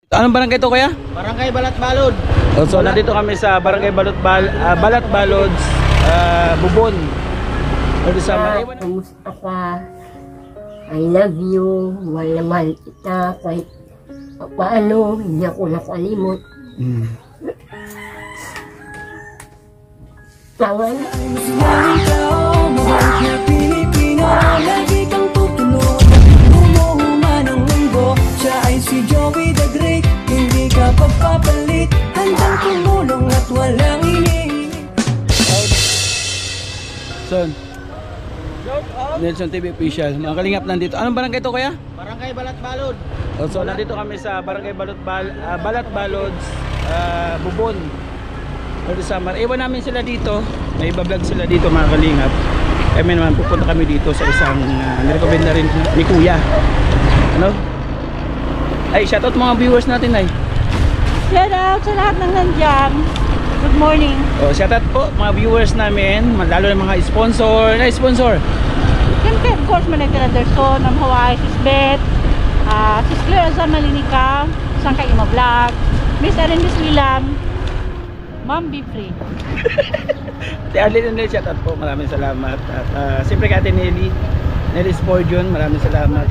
Anong barangay to, kuya? Barangay Balat-Balod. So nandito kami sa barangay Balat-Balod, Bubon. Kamusta ka? I love you. Mahal na mahal kita. Kahit paano, hindi ako nakalimot. Tawa na. Lagi kang tutulog, umuhuman ng mundo. Siya ay si Joey the Great. Hindi ka pagpapalit, handang tumulong at walang iniinit. Son, Nelson TV official. Mga kalingap nandito. Anong barangay to, kuya? Barangay Balat-Balod. So nandito kami sa barangay Balat-Balod, Bubon. Samar. Iwan namin sila dito. May iba-vlog sila dito, mga kalingap. Kami naman pupunta kami dito sa isang nirecommend na rin ni Kuya. Ano? Ay, shoutout mga viewers natin, ay. Shout out sa lahat ng nandiyan. Good morning. Oh, shoutout po mga viewers namin, lalo na mga sponsor. Na sponsor. Siyempre, of course, Manegka Anderson, Ma'am Hawaii, Sis Beth, Sis Claire Azan Malinica, Sangka Ima Vlog, Miss Erin Miss Willam, Ma'am Be Free. Ate Arlene and shoutout po, maraming salamat. At siyempre kay Ate Nelly Spordion, maraming salamat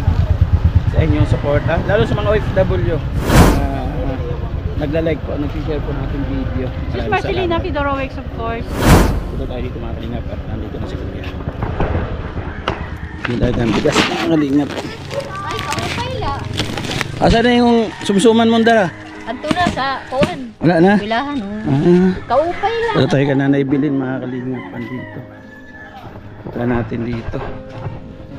sa inyong suporta, lalo sa mga OFW. Nagla-like po, nag-share po natin video. Sis Marcelina Fedorowicz, of course. Punta tayo dito mga kalingap at nandito na si Kuya. Hindi tayo ng bigas mga kalingap. Ay, kaupay la. Asa na yung sumsuman mong dala? Anto na sa kuhan. Wala na? Bilahan, Kaupay la. Wala tayo ka na naibilin mga kalingap dito. Punta natin dito.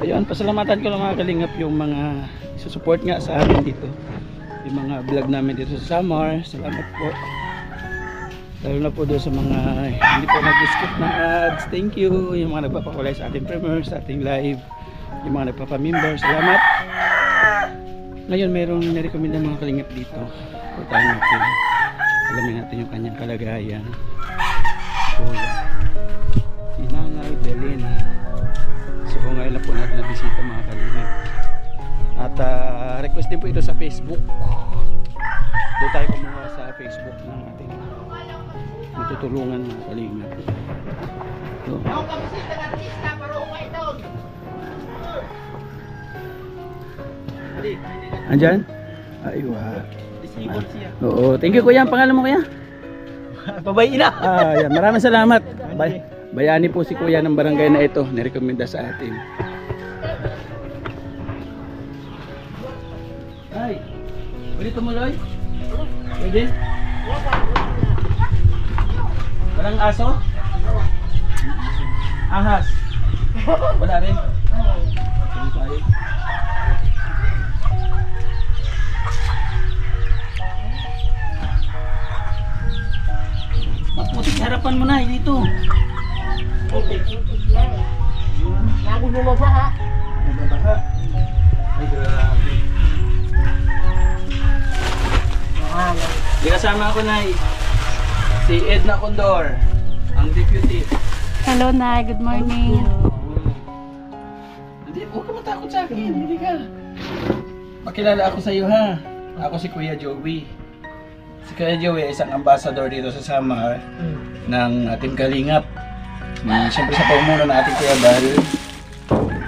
Ayun, pasalamatan ko lang mga kalingap yung mga isusupport nga sa amin dito. Yung mga vlog namin dito sa Samar. Salamat po. Lalo na po doon sa mga hindi po nag-skip ng ads. Thank you. Yung mga nagpapakulay sa ating premiere, sa ating live. Yung mga nagpapamember. Salamat. Ngayon mayroong nirecommend ng mga kalingap dito. Puntahan natin. Alamin natin yung kanyang kalagayan. Kuya. Si Nanay Belen. So ngayon na po natin na-bisita mga kalingap. At request din po ito sa Facebook. Doon tayo kumuha sa Facebook ng ating matutulungan mga kalingap. So, andyan? Aywa. Oo, thank you kuya. Ang pangalan mo kuya? Pabayin na. Yan. Maraming salamat. Bayani po si kuya ng barangay na ito. Nirekomenda sa atin. Ay, pwede tumuloy? Pwede? Walang aso? Ahas? Wala rin? Pwede tayo. Maputik harapan mo na dito. Bago bumabaha. Bumabaha? Ay, grabe. Di kasama ako na si Edna Condor, ang deputy. Hello, Nay. Good morning. Hindi, huwag ka matakot sa akin. Hindi ka. Pakilala ako sa iyo ha. Ako si Kuya Joey. Si Kuya Joey ay isang ambassador dito sa Samar ng ating kalingap. Siyempre sa pamumuno ng ating Kuya Bal,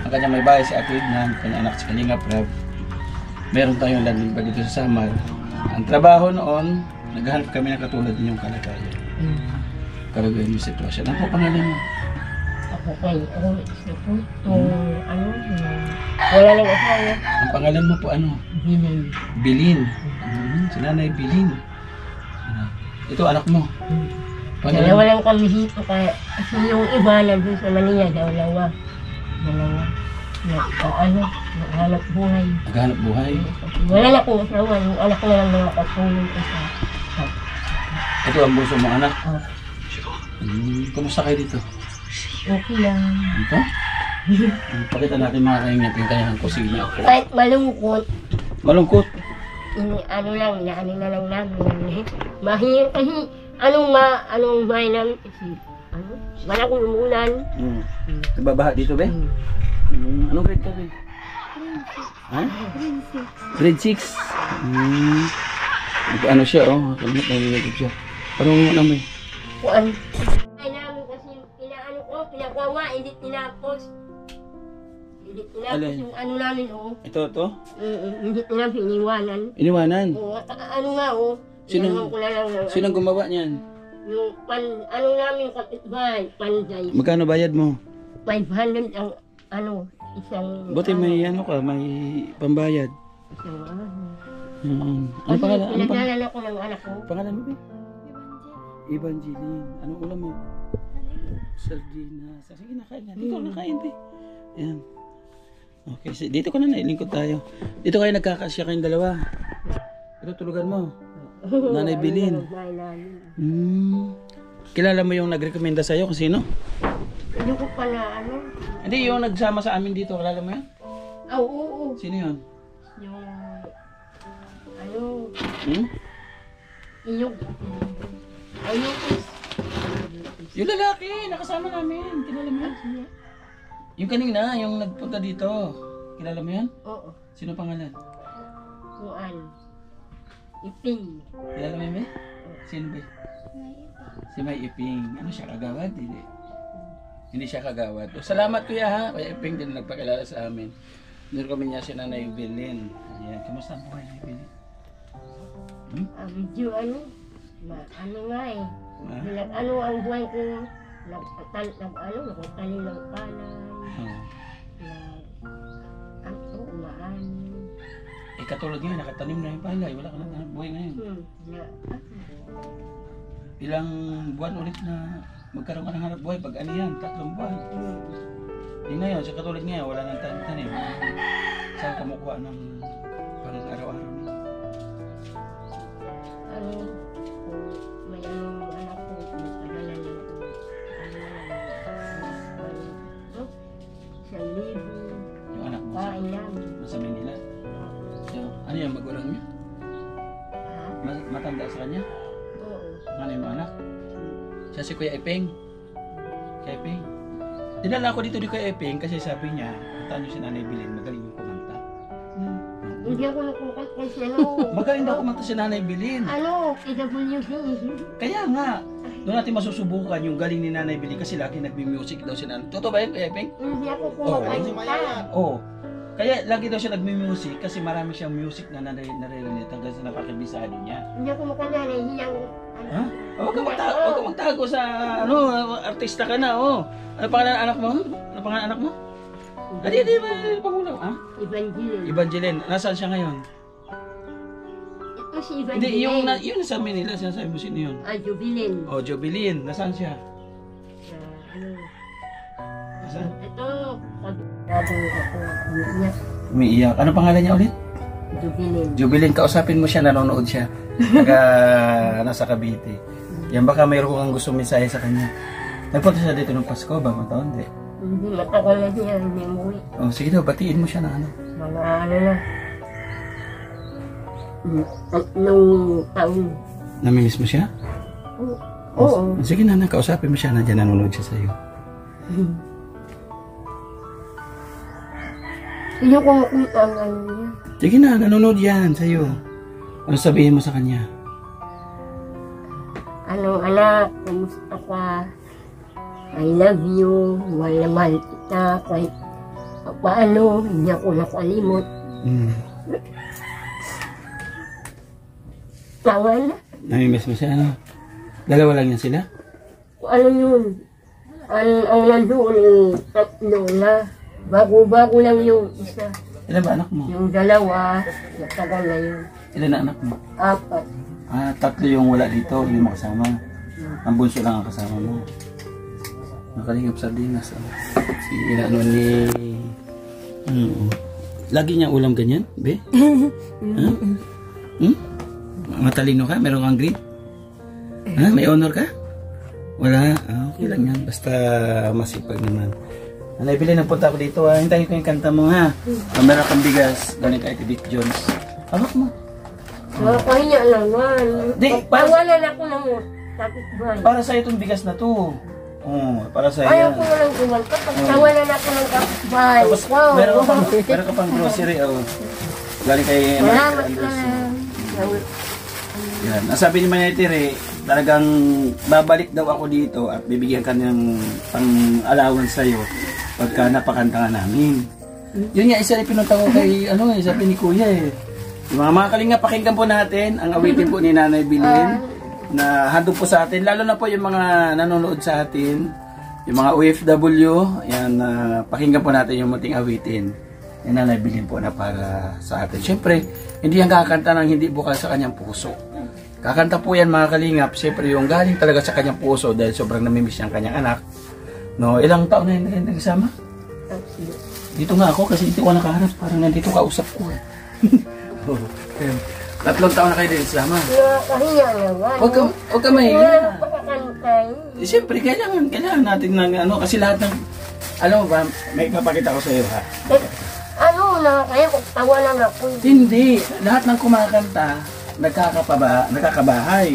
ang kanyang may bahay si Ate Edna, ang kanyang anak si Kalingap Rab. Meron tayong landing dito sa Samar. Ang trabaho noon, naghahanap kami ng katulad ninyong kalagayan. Kalagayan yung sitwasyon. Ano po pangalan mo? Ako kay, wala nang asawa. Ang pangalan mo po ano? Bilin. Bilin. Si Nanay Bilin. Ito anak mo. Dalawa lang kami dito kaya kasi yung iba nandun sa Manila, dalawa. Naghanap buhay. Naghanap buhay. Wala na akong asawa, yung anak na lang mga katulong ko sa Ito ang bunso mong anak. Oh. Kumusta kayo dito? Okay lang. Ito? Pakita natin mga kaingap yung kanyang kusina. Kahit malungkot, Malungkot. ano lang, ano na lang namin. Mahirap kasi, anong bahay namin kasi, wala akong umulan. Nagbabaha dito ba? Anong grade ka ba? Ha? Grade 6. Ano siya, oh. Kalimut na nilagod siya. Parang ano mo eh. Kuan. Ay namin kasi inaano ko, pinagawa, hindi tinapos. Hindi tinapos Alin? yung ano namin, oh. Ito. Hindi tinapos, iniwanan. Iniwanan. Oo, ano nga, oh. Sino- Inawan ko na lang ng Sinong gumawa niyan? yung ano namin kapitbahay, panday. Magkano bayad mo? 500 ang ano, isang... Buti may ano ka, may pambayad. Isang ano. Ano Kasi pangalan? Ano pangalan? pinagdalan ako ng anak ko. Pangalan mo ba? Evangeline. Anong ulam mo? Sardinas. Sige, nakain na. Dito na kain, be. Ayan. Okay, dito ko na nailingkod tayo. Dito kayo nagkakasya kayong dalawa. Ito tulugan mo. Nanay Bilin. Bahay namin. Kilala mo yung nagrekomenda sa'yo kung sino? Hindi ko pa na ano. Hindi, yung nagsama sa amin dito. Kilala mo yan? Oo. Sino yun? Yung... Ano... Yung... Ayun. Yung lalaki, nakasama namin. Kilala mo yan? Yung kanina, yung nagpunta dito. Kilala mo yan? Oo. Sino pangalan? Kuan. Iping. Kilala mo yan, be? Sino, be? Si May Iping. Ano siya, kagawad? Hindi siya kagawad. O, salamat kuya ha. Kuya Iping din nagpakilala sa amin. Doon kami niya si Nanay Bilin. Ayan, kamusta ang buhay Nanay Bilin? Medyo ano. Ano nga eh. Ano ang buhay ko. Nagtanim ng palay. Umaan. Eh katulad ngayon, nakatanim na yung palay. Wala ka na buhay ngayon. Ilang buwan ulit na magkaroon ka ng hanap buhay pag ano yan, 3 buwan. Di ngayon, sa katulad ngayon, wala nang tanim. Saan ka makuha ng pang araw-araw niyo? Ano, may anak ko, padala lang ko. Sa libo. Yung anak mo Kain lang. sa Manila. So, ano yung magulang niya? Matanda sa kanya? Oo. Ano yung anak? Siya si Kuya Iping. Kuya Iping. Dinala ko dito ni Kuya Iping kasi sabi niya, puntaan niyo si Nanay Bilin, magaling yung kumanta. Hindi ako nakukat kasi ano. Magaling daw kumanta si Nanay Bilin. Ano, PWC. Kaya nga, doon natin masusubukan yung galing ni Nanay Bilin kasi lagi nagmi-music daw si Nanay. Totoo ba yun, Kuya Iping? Hindi ako kumakanta. Oo. Kaya lagi daw siya nagmi-music kasi marami siyang music na naririnig hanggang sa nakakabisado niya. Hindi ako makanta, nahihiyang. Ha? Huwag kang magtago sa artista ka na, oh. Ano pangalan ng anak mo? Ano pangalan ng anak mo? Adi, pangulang, ha? Evangeline. Evangeline. Nasaan siya ngayon? Ito si Evangeline. Hindi, yung sa Manila, sinasabi mo sino yun? Jubilin. Oh, Jobilin. Nasaan siya? Ano? Nasaan? Ito, sabi ako, niya. Umiiyak. Ano pangalan niya ulit? Jubilin. Jobilin, kausapin mo siya, nanonood siya. Nasa Cavite. Yan, baka mayroon kang gusto mensahe sa kanya. Nagpunta siya dito ng Pasko, bagong taon, di? Hindi, matagal na siya, hindi umuwi. Oh, sige daw, batiin mo siya na ano. Mga ano na. 3 taon. Namimiss mo siya? Oo. Sige na, kausapin mo siya, nandiyan nanonood siya sa'yo. Hindi ko makita ang ano niya. Sige na, nanonood yan sa'yo. Ano sabihin mo sa kanya? Ano, anak, kumusta ka? I love you, mahal na mahal kita, kahit paano, hindi ako nakalimot. Tawa na. Namimiss mo siya, ano? Dalawa lang yan sila? Ano yun? Ang nandoon yung 3 na. Bago-bago lang yung isa. Ilan ba anak mo? Yung 2, natagal na yun. Ilan na anak mo? 4. 3 yung wala dito, hindi mo kasama. Ang bunso lang ang kasama mo. Nakalingap sa dinas. Si ano ni... Lagi niya ulam ganyan, be? Matalino ka? Meron kang grade? Ha? May honor ka? Wala? Okay lang yan. Basta masipag naman. Nanay Bilin, nagpunta ako dito ha. Hintayin ko yung kanta mo ha. Meron kang bigas. Galing kay Tibit Jones. Hawak mo. Nakakahiya naman. Di, Tawanan ako ng kapitbahay. para sa itong bigas na to. Para sa Ayaw yan. ko walang kumanta. Tawanan ako ng kapitbahay. Tapos meron ka pang grocery. Galing kay Salamat Anderson. lang. Yan. Ang sabi ni Manay Tere, talagang babalik daw ako dito at bibigyan ka ng pang-allowance sa'yo pagka napakanta nga namin. Yun nga, isa rin pinunta ko kay, sabi ni Kuya eh. Yung mga kalinga, pakinggan po natin ang awitin po ni Nanay Bilin na handog po sa atin, lalo na po yung mga nanonood sa atin, yung mga OFW, yan, pakinggan po natin yung munting awitin ni Nanay Bilin po na para sa atin. Siyempre, hindi yan kakanta ng hindi bukal sa kanyang puso. Kakanta po yan mga kalingap, siyempre yung galing talaga sa kanyang puso dahil sobrang namimiss niya ang kanyang anak. No, ilang taon na yun nagsama? Dito nga ako kasi hindi ko nakaharap, parang nandito kausap ko eh. 3 taon na kayo din nagsama. Nakakahiya naman. Huwag ka mahiya. Wala pakakantay. Siyempre, kailangan natin ng kasi lahat ng, alam mo ba, may papakita ko sa iyo ha. Kaya tawanan ako. Hindi, lahat ng kumakanta, nagkakabahay.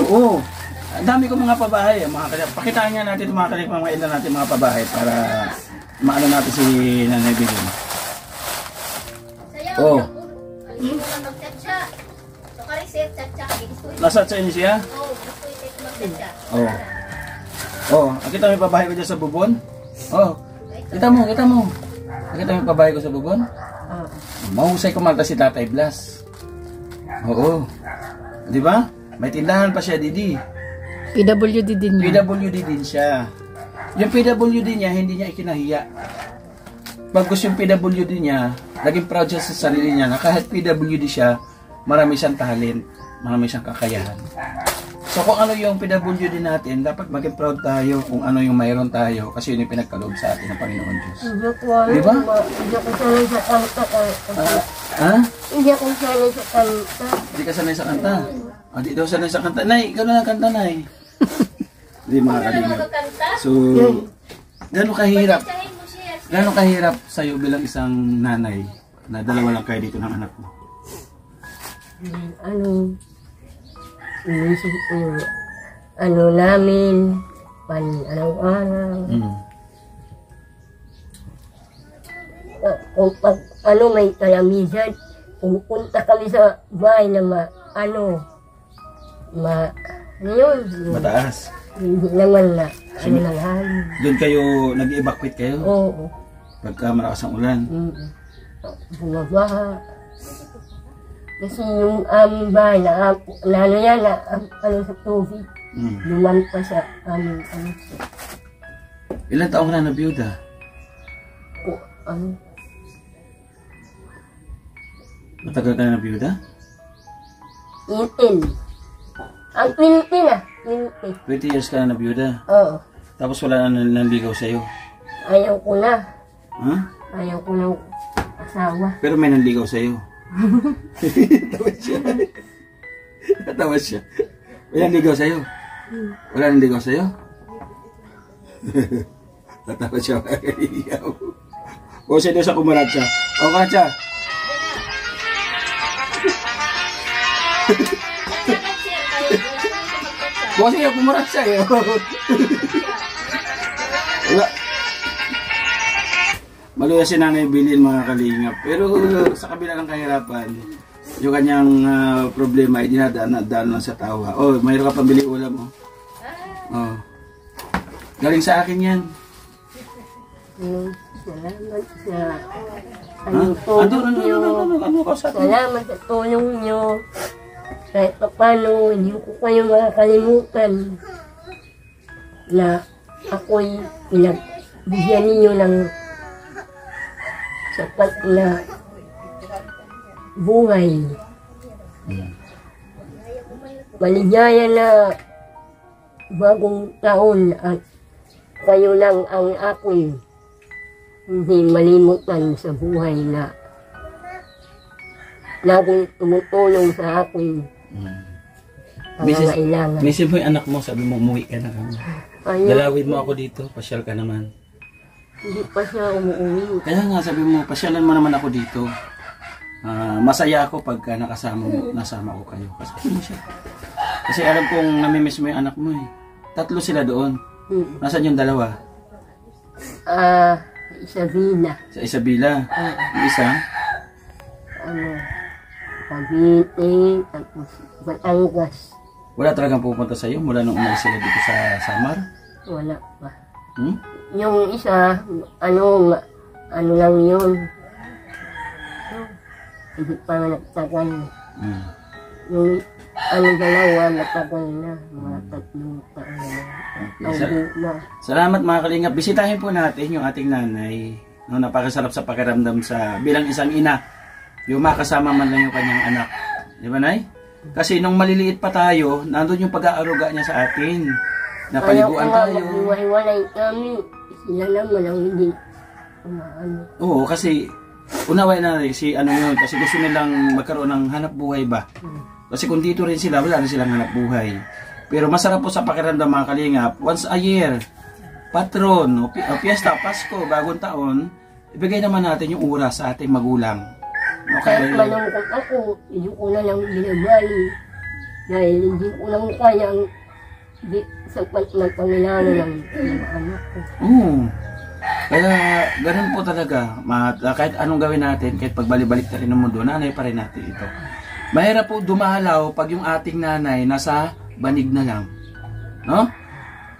Oo. Ang dami ko mga pabahay, pakitaan nga natin mga kalip, mga ilan natin mga pabahay para maano natin si Nanay Bilin. Oh. Nasa sa inyo siya? Oh. Oh, kita mo yung pabahay ko dyan sa bubon? Oh. Kita mo. Kita mo yung pabahay ko sa bubon? Mahusay kumanta si Tatay Blas. Oo. Di ba? May tindahan pa siya, Didi. PWD din niya. PWD din siya. Yung PWD niya, hindi niya ikinahiya. Pagkus yung PWD niya, naging proud siya sa sarili niya na kahit PWD siya, marami siyang talent, marami siyang kakayahan. So kung ano yung PWD natin, dapat maging proud tayo kung ano yung mayroon tayo kasi yun yung pinagkaloob sa atin ng Panginoon Diyos. Diba? Hindi ako sanay sa kanta. Ha? Hindi ako sanay sa kanta. Hindi ka sanay sa kanta? Hindi daw sanay sa kanta. Nay, ikaw na lang kanta, Nay. Hindi mga kalingap. So, gano'ng kahirap sa'yo bilang isang nanay na dalawa lang kayo dito ng anak mo? Inisip ko namin, araw-araw. Kung pag may kalamisan, pupunta kami sa bahay na Mataas. Hindi naman na, Doon kayo, nag-evacuate kayo? Oo. Pagka malakas ang ulan? Bumabaha. Kasi yung aming bahay na sa tubig, luman pa sa aming Ilan taong ka na nabiyuda? Matagal ka na nabiyuda? 18. Ang 20 na. 20 years ka na nabiyuda? Oo. Tapos wala na nanligaw sa'yo? Ayaw ko na. Ha? Ayaw ko ng asawa. Pero may nanligaw sa'yo? Tawa siya. May nanligaw sa'yo? Wala nanligaw sa'yo? Tatawa siya. O siya doon sa kumaratsa. O karatsa. Bukas siya kumaratsa eh. Wala. Maluya si Nanay Bilin mga kalingap. Pero sa kabila ng kahirapan, yung kanyang problema ay dinadaan lang sa tawa. Oh, mayroon ka pambili ulam oh. Oh. Galing sa akin yan. Salamat sa Salamat sa tulong nyo. Kahit paano, hindi ko kayo makakalimutan na ako'y pinagbigyan ninyo ng sapat na buhay. Maligaya na bagong taon at kayo lang ang ako'y hindi malimutan sa buhay na laging tumutulong sa akin. Pangangailangan. Misin mo yung anak mo, sabi mo umuwi ka na kami. Dalawin mo ako dito, pasyal ka naman. Hindi pa siya umuwi. Kaya nga sabi mo, pasyalan mo naman ako dito. Masaya ako pagka nasama ko kayo. Kasi mo siya. Kasi alam kong namimiss mo yung anak mo eh. 3 sila doon. Nasaan yung 2? Isabela. Sa Isabela. Yung isa? Cavite, tapos Batangas. Wala talagang pupunta sa iyo mula nung umalis sila dito sa Samar? Wala pa. Hmm? Yung isa, ano lang yun. Hindi pa nagtagal. Hmm. Yung dalawa, natagal na. Mga 3 taon na. Na. Salamat mga kalingap. Bisitahin po natin yung ating nanay. No, napakasarap sa pakiramdam sa bilang isang ina. Yung makasama man lang yung kanyang anak. Di ba, Nay? Kasi nung maliliit pa tayo, nandun yung pag-aaruga niya sa atin. Napaliguan tayo. Maghiwalay kami. Sila naman ang hindi umaano. Oo, kasi unaway na si ano yun. Kasi gusto nilang magkaroon ng hanap buhay ba? Kasi kung dito rin sila, wala rin silang hanap buhay. Pero masarap po sa pakiramdam mga kalingap. Once a year, patron, o piyesta, Pasko, bagong taon, ibigay naman natin yung oras sa ating magulang. No, Kahit malungkot ako, hindi ko na lang binabali. Dahil hindi ko lang kayang sapat na pangilala ng mga anak ko. Oo. Kaya ganun po talaga. Kahit anong gawin natin, kahit pagbalik-balik na rin ng mundo, nanay pa rin natin ito. Mahirap po dumalaw pag yung ating nanay nasa banig na lang. No?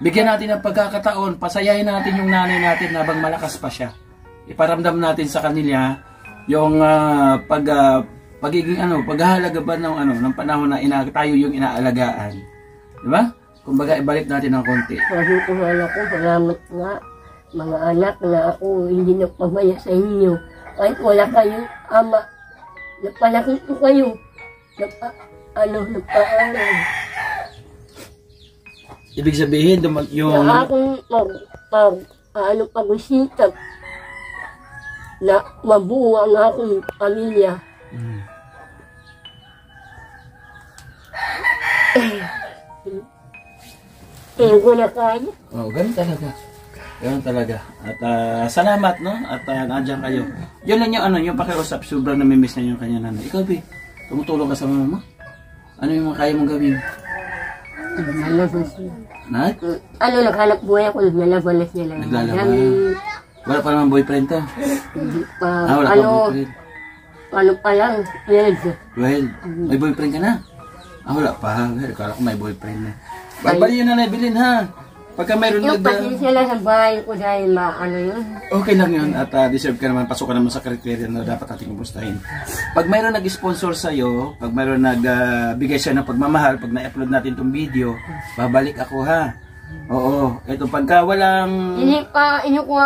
Bigyan natin ng pagkakataon, pasayahin natin yung nanay natin habang malakas pa siya. Iparamdam natin sa kanila yung pagiging paghahalaga ba ng panahon na tayo yung inaalagaan. Di ba? Kumbaga ibalik natin ng konti. Sabi ko nga ako, salamat nga mga anak na ako hindi nagpabaya sa inyo. Kahit wala kayong ama, napalaki ko kayo. Nagpaaral. Ibig sabihin, yung... Na akong pag-isitap na mabuo ang aking pamilya. Hindi ko na kaya. Oh, ganun talaga. Ganun talaga. At salamat, no? At nandiyan kayo. Yun lang yung pakiusap. Sobrang namimiss na yung kanya nanay. Ikaw, Bi, tumutulong ka sa mama mo? Ano yung mga kaya mong gawin? Naglalabas sila. Naghanap buhay ako, naglalabas nila. Naglalaban. Wala pa naman boyfriend to? Hindi pa. Wala pa boyfriend. Ano pa lang, 12. Well, may boyfriend ka na? Wala pa. Kala ko may boyfriend na. Bali yun na nabilin ha. Pagka mayroon yung pasensya lang sa bahay ko dahil yun. Okay lang yun at deserve ka naman, pasok ka naman sa criteria na dapat ating kumustahin. Pag mayroon nag-sponsor sa'yo, pag mayroon nagbigay siya ng pagmamahal, pag na-upload natin itong video, babalik ako ha. Oo, ito pagka walang... Hindi ko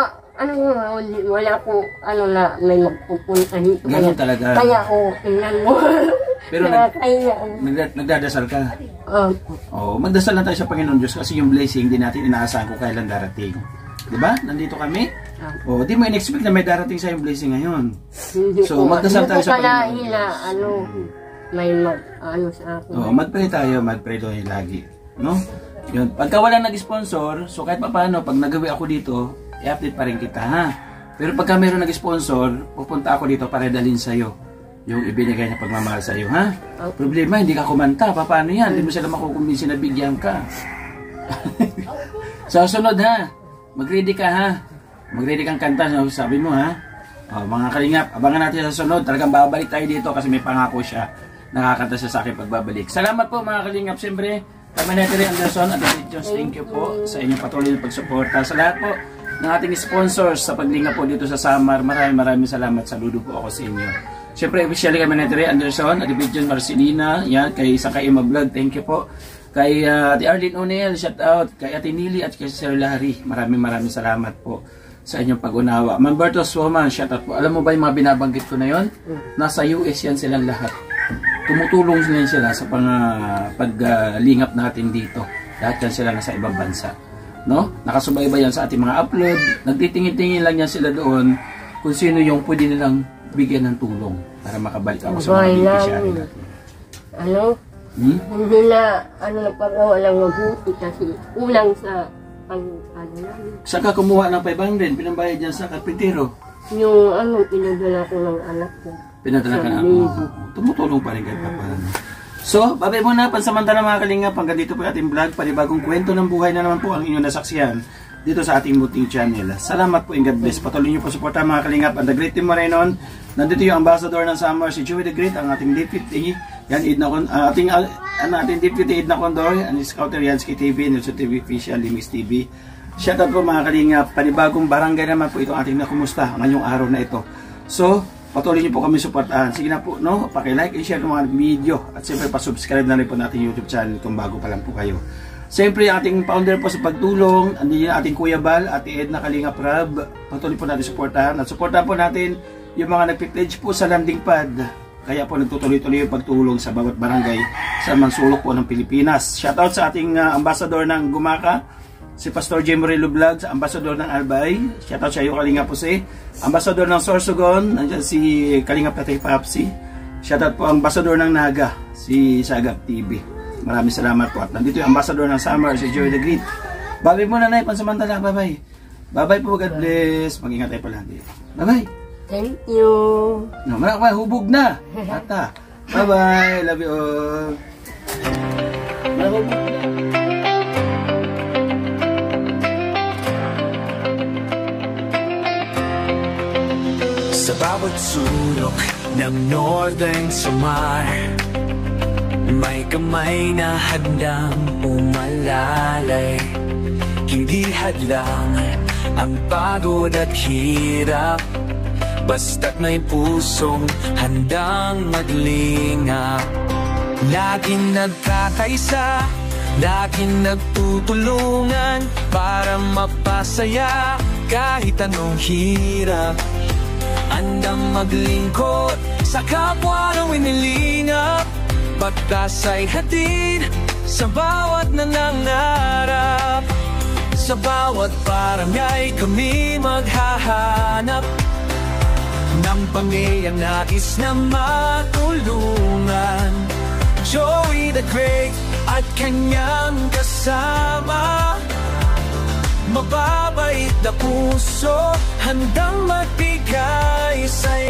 wala ko, na may magpupunta dito. Ganun talaga. Kaya ako, tingnan mo. Pero nagdadasal ka? Oo, magdasal lang tayo sa Panginoon Diyos kasi yung blessing din natin inaasahan kung kailan darating. Diba? Nandito kami. O, di mo in-expect na may darating sa yung blessing ngayon. So, magdasal tayo sa Panginoon Diyos. May sa akin. Oo, mag-pray tayo, mag-pray tayo lagi. No? Yun. Pagka wala nag-sponsor, so kahit paano, pag nagawi ako dito, i-update pa rin kita ha. Pero pagka mayroon nag-sponsor, pupunta ako dito para dalhin sa'yo yung ibinigay na pagmamahal sa'yo, ha? Problema, hindi ka kumanta. Paano yan? Hindi mo sila makukumbinsin na bigyan ka. Sa sunod, ha? Mag-ready ka, ha? Mag-ready kang kanta, sabi mo, ha? Mga kalingap, abangan natin sa sunod. Talagang babalik tayo dito kasi may pangako siya. Nakakanta siya sa akin pagbabalik. Salamat po, mga kalingap. Siyempre, kami na Tere Anderson at Diyos, thank you po sa inyong patuloy na pagsuporta. Sa lahat po ng ating sponsors sa paglinga po dito sa Samar, maraming salamat. Saludo po ako sa inyo. Siyempre, officially kami na Tere Anderson, at Division Marcelina, yan, kay Sakaima Vlog, thank you po. Kay Ate Arlene O'Neill, shout out. Kay Ate Nili at kay Sir Larry, maraming salamat po sa inyong pag-unawa. Mambertos Woman, shout out po. Alam mo ba yung mga binabanggit ko na yon? Nasa US yan silang lahat. Tumutulong sila sa paglingap natin dito. Lahat yan sila nasa ibang bansa. No? Nakasubaybay yan sa ating mga upload. Nagtitingin-tingin lang yan sila doon kung sino yung pwede nilang bigyan ng tulong para makabalik ako sa mga beneficiary natin. Hindi na, napagawa lang mabuti kasi kulang sa Saan ka kumuha ng 500? Pinambayad dyan sa karpintero? Yung pinadala ko ng anak ko. Pinadala ka na ako. Tumutulong pa rin kahit paano. So, babay muna, pansamantala mga kalingap, hanggang dito po ating vlog, panibagong kwento ng buhay na naman po ang inyong nasaksihan. dito sa ating munting channel. Salamat po and God bless. Patuloy niyo po suportahan mga kalingap and the great team Morenon. Nandito yung ambassador ng Summer, si Joey the Great, ang ating deputy. Yan, ating deputy Edna Condor, and Scouter Yansky TV, Nelson TV Official, Limis TV. Shoutout po mga kalingap, panibagong barangay naman po itong ating nakumusta ngayong araw na ito. So, patuloy niyo po kami suportahan. Sige na po, no? Paki-like and share ng mga video. At siyempre, pa-subscribe na rin po natin YouTube channel kung bago pa lang po kayo. Siyempre, ating founder po sa pagtulong, andyan ating Kuya Bal, Ate Edna Kalingap Rab. Patuloy po natin suportahan. At suportahan po natin yung mga nagpipledge po sa landing pad. Kaya po nagtutuloy-tuloy yung pagtulong sa bawat barangay sa mansulok po ng Pilipinas. Shoutout sa ating ambassador ng Gumaka, si Pastor J. Morello Vlogs, ambassador ng Albay. Shoutout sa iyo Kalingap po si ambassador ng Sorsogon, nandiyan si Kalingap Tatay Papsi. Shoutout po ambassador ng Naga, si Sagap TV. Maraming salamat po. At nandito yung ambassador ng Summer, si Joy the Great. Bye-bye muna na, pansamantala. Bye-bye. Bye-bye po, God bless. Mag-ingat tayo palagi. Bye-bye. Thank you. No, hubog na. Ata. Bye-bye. Love you all. Hubog na. Sa bawat sulok ng Northern Samar, may kamay na handang umalalay. Hindi hadlang ang pagod at hirap, basta't may pusong handang maglingap. Laging nagkakaisa, laging nagtutulungan para mapasaya kahit anong hirap. Andang maglingkod sa kapwa ng winilingap, pagkas ay hatid sa bawat nangangarap. Sa bawat barangay kami maghahanap ng pamilyang nais na matulungan. Joey the Great at kanyang kasama, mababait na puso, handa